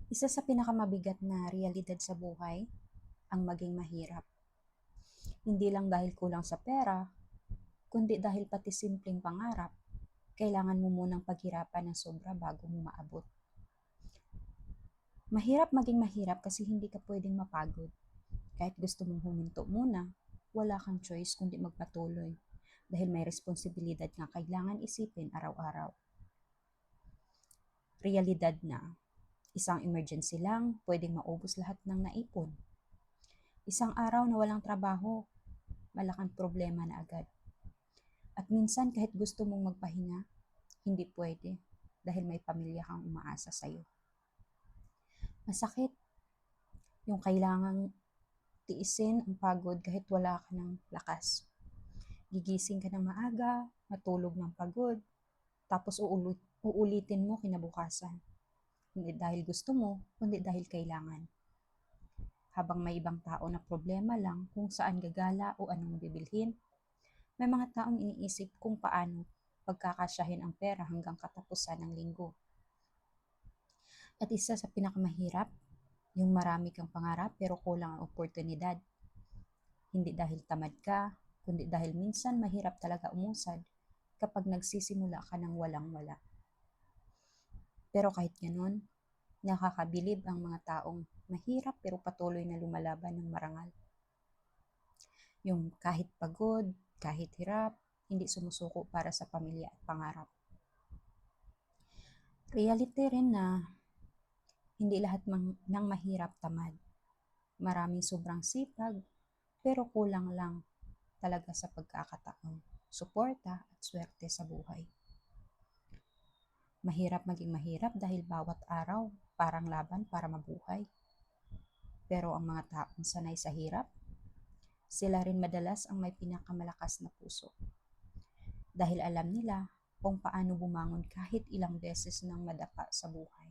Isa sa pinakamabigat na realidad sa buhay, ang maging mahirap. Hindi lang dahil kulang sa pera, kundi dahil pati simpleng pangarap, kailangan mo munang paghirapan ng sobra bago mo maabot. Mahirap maging mahirap kasi hindi ka pwedeng mapagod. Kahit gusto mong huminto muna, wala kang choice kundi magpatuloy dahil may responsibilidad nga kailangan isipin araw-araw. Realidad na, isang emergency lang, pwedeng maubos lahat ng naipon. Isang araw na walang trabaho, malaking problema na agad. At minsan kahit gusto mong magpahinga, hindi pwede dahil may pamilya kang umaasa sa'yo. Masakit yung kailangang tiisin ang pagod kahit wala ka ng lakas. Gigising ka ng maaga, matulog ng pagod, tapos uulitin mo kinabukasan. Hindi dahil gusto mo, kundi dahil kailangan. Habang may ibang tao na problema lang kung saan gagala o anong bibilhin, may mga taong iniisip kung paano pagkakasyahin ang pera hanggang katapusan ng linggo. At isa sa pinakamahirap, yung marami kang pangarap pero kulang ang oportunidad. Hindi dahil tamad ka, kundi dahil minsan mahirap talaga umusad kapag nagsisimula ka ng walang-wala. Pero kahit ganun, nakakabilib ang mga taong mahirap pero patuloy na lumalaban ng marangal. Yung kahit pagod, kahit hirap, hindi sumusuko para sa pamilya at pangarap. Reality rin na hindi lahat ng mahirap tamad. Maraming sobrang sipag, pero kulang lang talaga sa pagkakataon, suporta at swerte sa buhay. Mahirap maging mahirap dahil bawat araw parang laban para mabuhay. Pero ang mga taong sanay sa hirap, sila rin madalas ang may pinakamalakas na puso. Dahil alam nila kung paano bumangon kahit ilang beses nang madapa sa buhay.